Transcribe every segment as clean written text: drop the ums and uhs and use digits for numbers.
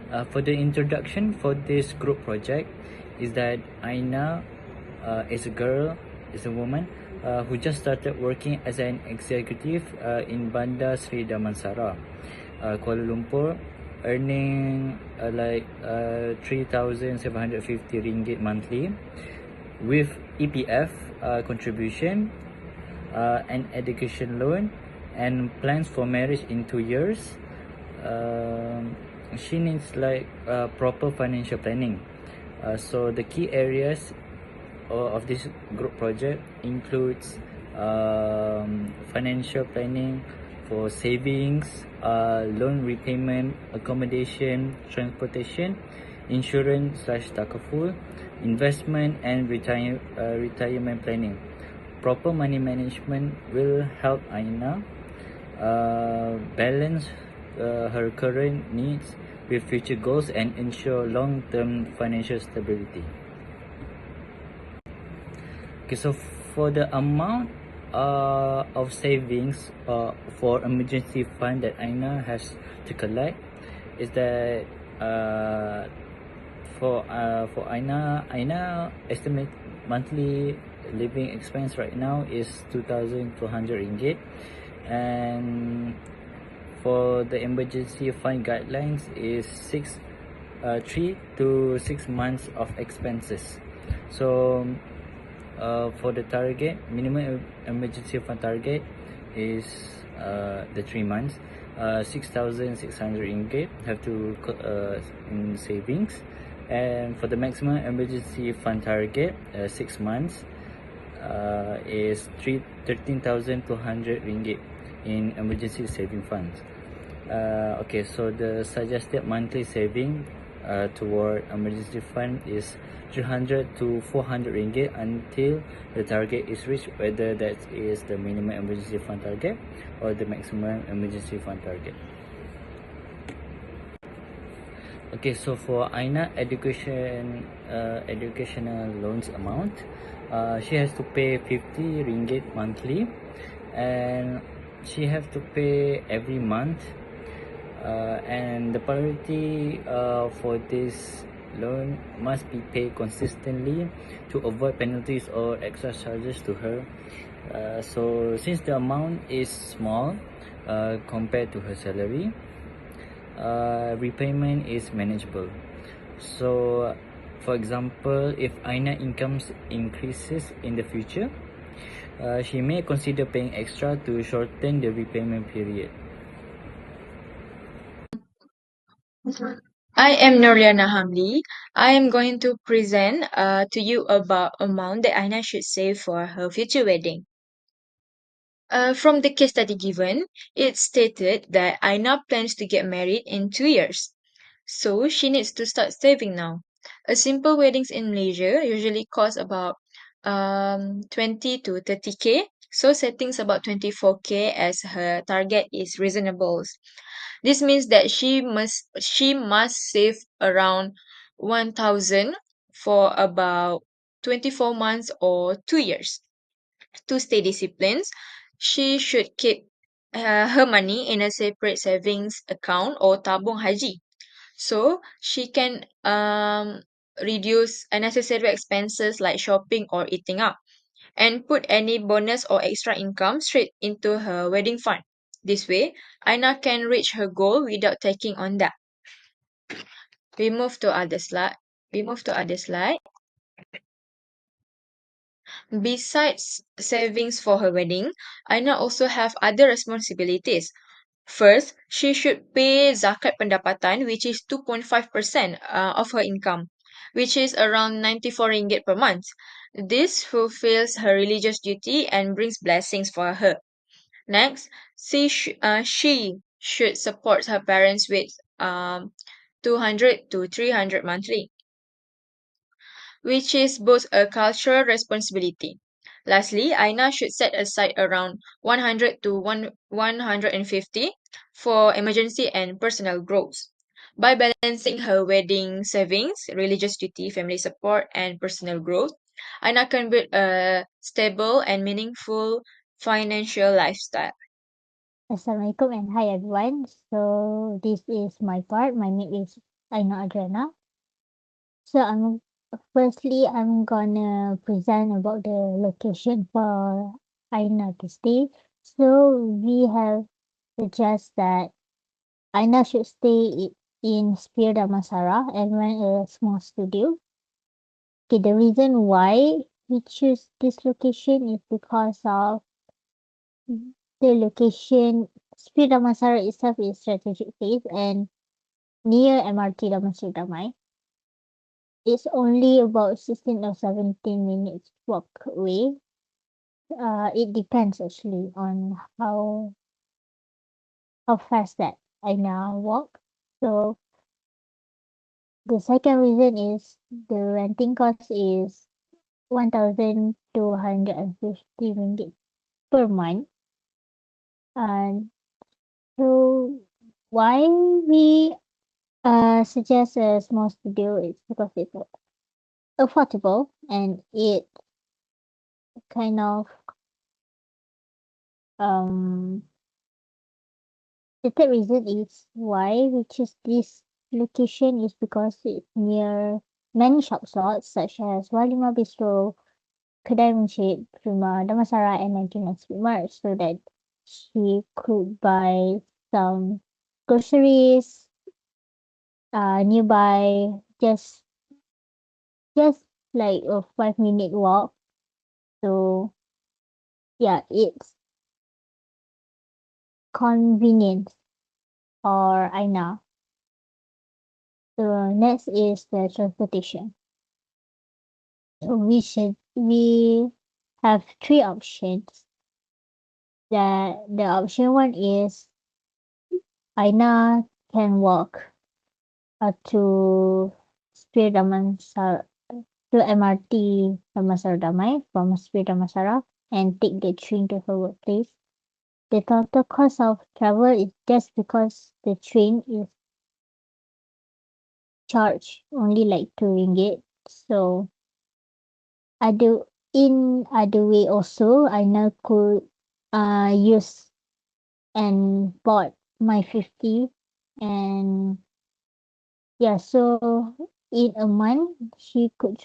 For the introduction for this group project is that Aina is a girl, is a woman who just started working as an executive in Bandar Sri Damansara, Kuala Lumpur, earning 3,750 ringgit monthly with EPF contribution, an education loan, and plans for marriage in 2 years. She needs proper financial planning. So the key areas of this group project includes financial planning for savings, loan repayment, accommodation, transportation, insurance slash takaful, investment, and retirement planning. Proper money management will help Aina balance her current needs with future goals and ensure long-term financial stability. Okay, so for the amount of savings for emergency fund that Aina has to collect is that for Aina estimate monthly living expense right now is 2,200 ringgit, and for the emergency fund guidelines is 3 to 6 months of expenses. So for the target, minimum emergency fund target is the 3 months. 6,600 ringgit have to in savings, and for the maximum emergency fund target, 6 months, is 13,200 ringgit in emergency saving funds. Okay, so the suggested monthly saving toward emergency fund is 300 to 400 ringgit until the target is reached, whether that is the minimum emergency fund target or the maximum emergency fund target. Okay, so for Aina educational loans amount, she has to pay 50 ringgit monthly, and she have to pay every month. And the priority for this loan must be paid consistently to avoid penalties or extra charges to her. So since the amount is small compared to her salary, repayment is manageable. So for example, if Aina incomes increases in the future, she may consider paying extra to shorten the repayment period. I am Noriana Hamli. I am going to present to you about amount that Aina should save for her future wedding. From the case study given, it stated that Aina plans to get married in 2 years. So she needs to start saving now. A simple weddings in Malaysia usually cost about 20 to 30K. So settings about 24K as her target is reasonable. This means that she must save around 1,000 for about 24 months or 2 years. To stay disciplined, she should keep her money in a separate savings account or tabung haji, so she can reduce unnecessary expenses like shopping or eating out, and put any bonus or extra income straight into her wedding fund. This way, Aina can reach her goal without taking on that. We move to other slide. We move to other slide. Besides savings for her wedding, Aina also have other responsibilities. First, she should pay zakat pendapatan, which is 2.5% of her income, which is around 94 ringgit per month. This fulfills her religious duty and brings blessings for her. Next, she should support her parents with 200 to 300 monthly, which is both a cultural responsibility. Lastly, Aina should set aside around 100 to 150 for emergency and personal growth. By balancing her wedding savings, religious duty, family support, and personal growth, Aina can build a stable and meaningful financial lifestyle. Assalamualaikum and hi everyone. So this is my part. My name is Aina Adriana. So I'm gonna present about the location for Aina to stay. So we have suggest that Aina should stay in Sphere Damansara and rent a small studio. Okay, the reason why we choose this location is because of the location. Sphere Damansara itself is strategic place and near MRT Damansara Damai. It's only about 16 or 17 minutes walk away. It depends actually on how fast that I now walk. So the second reason is the renting cost is 1,250 ringgit per month. And so why we suggest a small studio is because it's affordable and it kind of um the third reason is why we choose this location is because it's near many shop slots such as Walima Bistro, Kedai Muncik, Prima Damansara and 99 Speed Mart so that she could buy some groceries nearby just like a 5 minute walk. So yeah, it's convenient or Aina. So next is the transportation. So we have three options. The option one is Aina can walk to Spear Damansara to MRT Damansara Damai from Spear Damansara and take the train to her workplace. The total cost of travel is just because the train is charged only like 2 ringgit. So other in other way also Aina could use and bought my 50 and yeah so in a month she can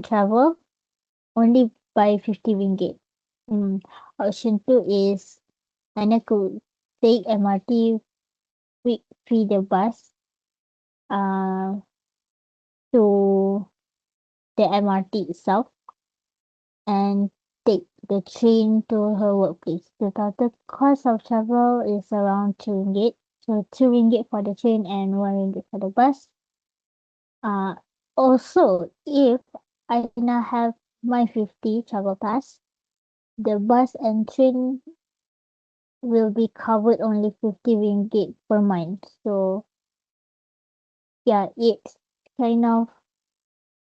travel only by 50 ringgit. Option two is Anna could take MRT with feeder bus uh to the MRT itself and take the train to her workplace. The total cost of travel is around 2 ringgit. So 2 ringgit for the train and 1 ringgit for the bus. Uh, Also, if I now have my 50 travel pass, the bus and train will be covered only 50 ringgit per month. So yeah, it's kind of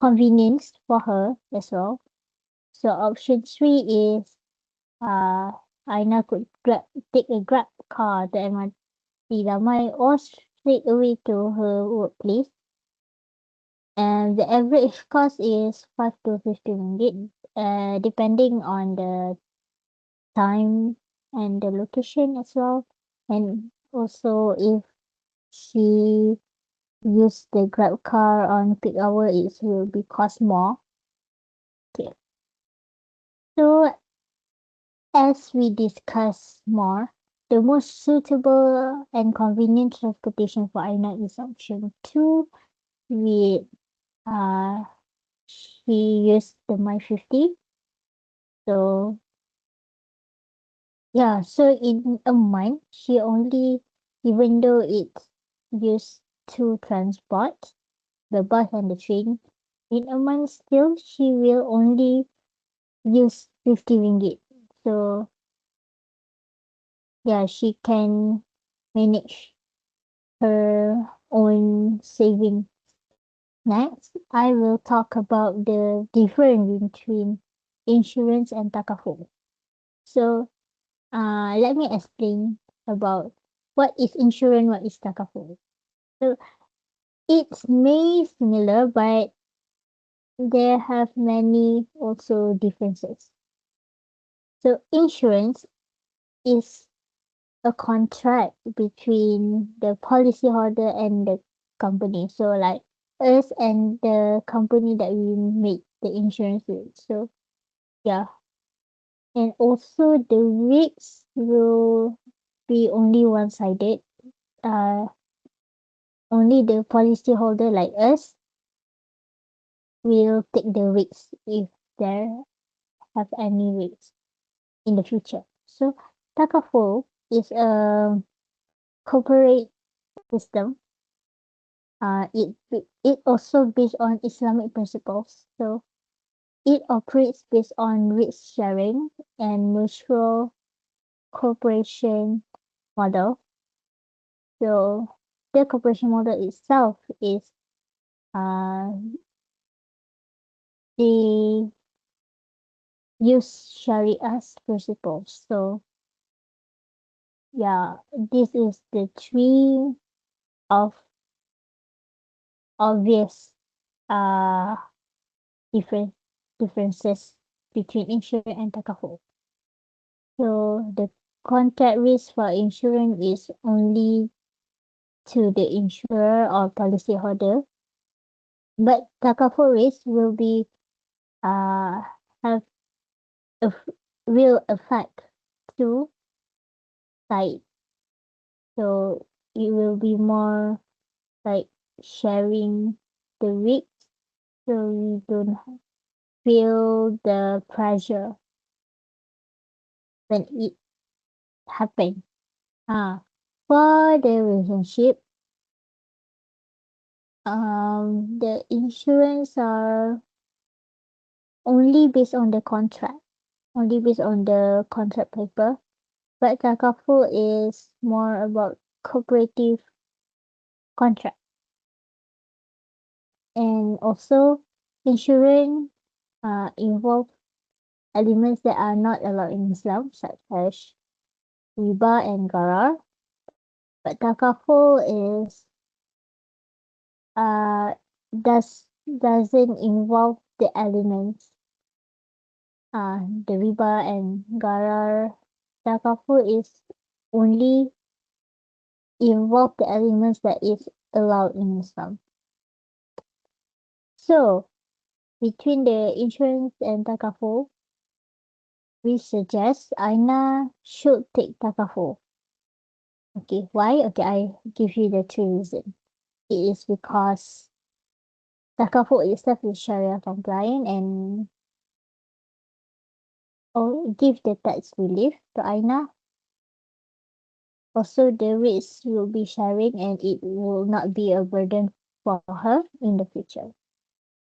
convenience for her as well. So option three is Aina could take a grab car to MRT Damai or straight away to her workplace. And the average cost is 5 to 15 ringgit, depending on the time and the location as well. And also if she use the grab car on peak hour, it will be cost more. Okay. So as we discuss more, the most suitable and convenient transportation for Aina is option two. We uh she used the My 50. So yeah, so in a month she only even though it's used to transport the bus and the train, in a month still she will only use 50 ringgit. So yeah, she can manage her own saving. Next, I will talk about the difference between insurance and takaful. So, let me explain about what is insurance, what is takaful. So, it's may similar, but there have many also differences. So, insurance is a contract between the policyholder and the company. So like us and the company that we make the insurance with. So yeah. And also the risks will be only one sided. Uh Only the policyholder like us will take the risks if there have any risks in the future. So Takaful is a corporate system. It also based on Islamic principles. So it operates based on risk sharing and mutual cooperation model. So the cooperation model itself is uh they use Shariah's principles. So yeah, this is the three of obvious uh different differences between insurance and takaful. So the contract risk for insurance is only to the insurer or policyholder, but takaful risk will be uh have a real effect to side. So it will be more like sharing the risk, so you don't feel the pressure when it happen. For the relationship, the insurance are only based on the contract, only based on the contract paper. But Takaful is more about cooperative contract. And also, insurance involve elements that are not allowed in Islam, such as riba and gharar. But Takaful is uh doesn't involve the elements the riba and gharar. Takaful is only involve the elements that is allowed in Islam. So between the insurance and takaful, we suggest Aina should take takaful. Okay, why? Okay, I give you the two reasons. It is because takaful itself is Sharia compliant and give the tax relief to Aina. Also, the rates will be sharing and it will not be a burden for her in the future.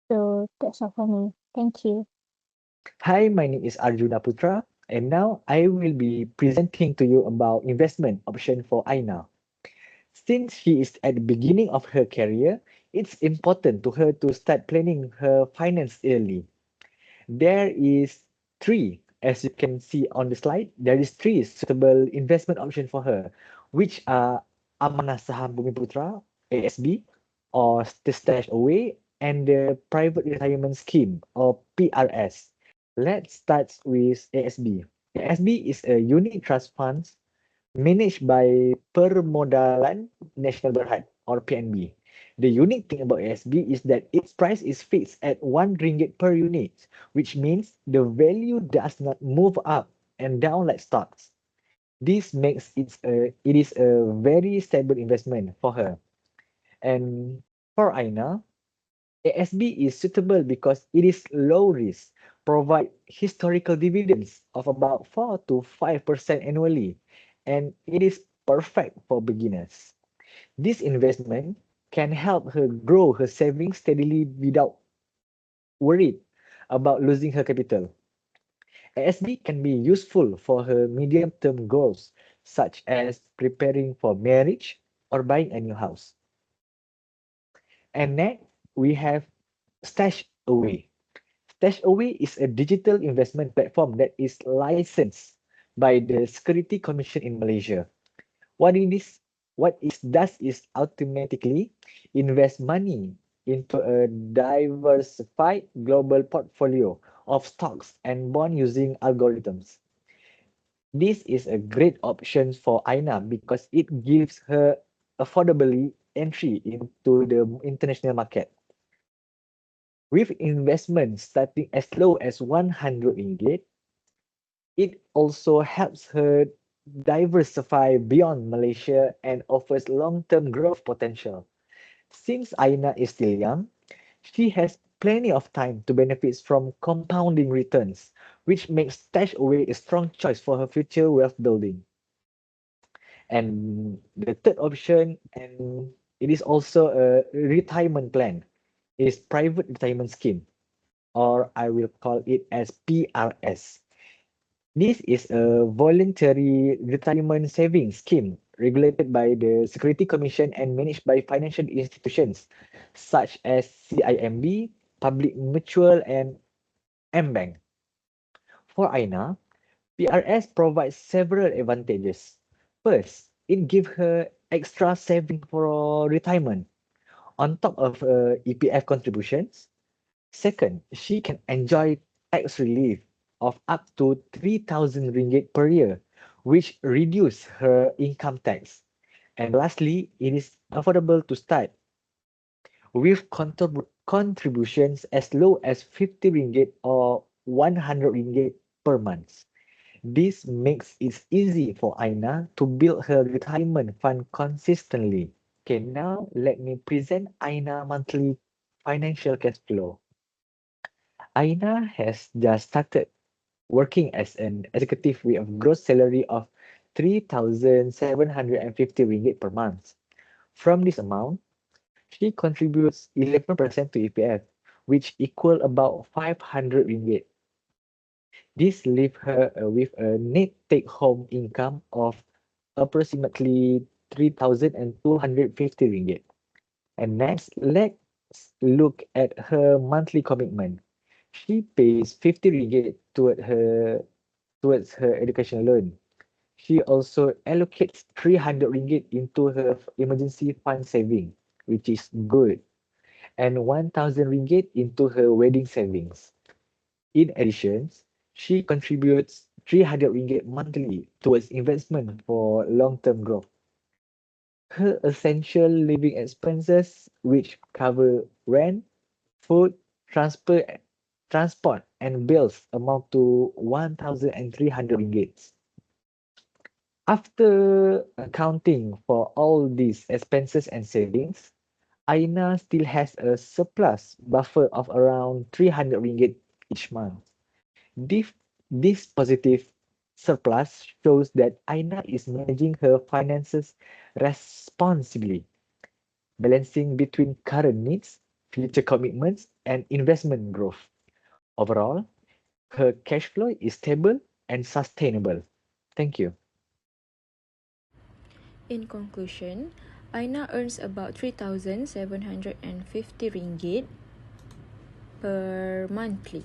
So that's all for me. Thank you. Hi, my name is Arjuna Putra, and now I will be presenting to you about investment option for Aina. Since she is at the beginning of her career, it's important to her to start planning her finance early. There is three, as you can see on the slide, there is three suitable investment option for her, which are Amanah Saham Bumiputra, ASB, or the Stash Away, and the Private Retirement Scheme, or PRS. Let's start with ASB. ASB is a unit trust fund managed by Permodalan Nasional Berhad or PNB. The unique thing about ASB is that its price is fixed at 1 ringgit per unit, which means the value does not move up and down like stocks. This makes it is a very stable investment for her. And for Aina, ASB is suitable because it is low risk, provide historical dividends of about 4 to 5% annually, and it is perfect for beginners. This investment can help her grow her savings steadily without worried about losing her capital. ASB can be useful for her medium-term goals, such as preparing for marriage or buying a new house. And next, we have Stash Away. Stash Away is a digital investment platform that is licensed by the Security Commission in Malaysia. What it is, what it does is automatically invest money into a diversified global portfolio of stocks and bonds using algorithms. This is a great option for Aina because it gives her affordably entry into the international market. With investment starting as low as 100 ringgit, it also helps her diversify beyond Malaysia and offers long-term growth potential. Since Aina is still young, she has plenty of time to benefit from compounding returns, which makes stash away a strong choice for her future wealth building. And the third option, and it is also a retirement plan, is private retirement scheme, or I will call it as PRS. This is a voluntary retirement savings scheme regulated by the Security Commission and managed by financial institutions such as CIMB, Public Mutual, and mBank. For Aina, PRS provides several advantages. First, it gives her extra saving for retirement on top of EPF contributions. Second, she can enjoy tax relief of up to 3,000 ringgit per year, which reduce her income tax. And lastly, it is affordable to start with contributions as low as 50 ringgit or 100 ringgit per month. This makes it easy for Aina to build her retirement fund consistently. Okay, now let me present Aina monthly financial cash flow. Aina has just started working as an executive with a gross salary of 3,750 ringgit per month. From this amount, she contributes 11% to EPF, which equal about 500 ringgit. This leaves her with a net take-home income of approximately 3,250 ringgit. And next, let's look at her monthly commitment. She pays 50 ringgit towards her education loan. She also allocates 300 ringgit into her emergency fund saving, which is good, and 1,000 ringgit into her wedding savings. In addition, she contributes 300 ringgit monthly towards investment for long-term growth. Her essential living expenses, which cover rent, food, transport, and bills, amount to 1,300 ringgit. After accounting for all these expenses and savings, Aina still has a surplus buffer of around 300 ringgit each month. This, this positive surplus shows that Aina is managing her finances responsibly, balancing between current needs, future commitments, and investment growth. Overall, her cash flow is stable and sustainable. Thank you. In conclusion, Aina earns about 3,750 ringgit per monthly.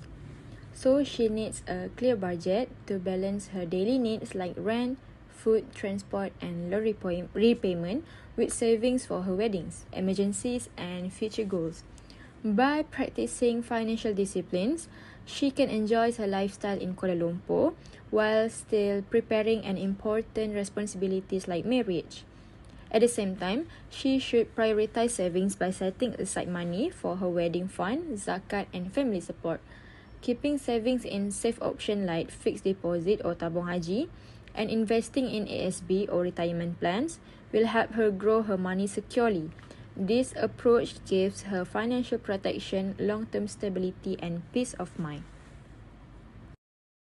So she needs a clear budget to balance her daily needs like rent, food, transport, and loan repayment with savings for her weddings, emergencies, and future goals. By practicing financial disciplines, she can enjoy her lifestyle in Kuala Lumpur while still preparing an important responsibilities like marriage. At the same time, she should prioritize savings by setting aside money for her wedding fund, zakat, and family support. Keeping savings in safe option like fixed deposit or tabung haji and investing in ASB or retirement plans will help her grow her money securely. This approach gives her financial protection, long-term stability, and peace of mind.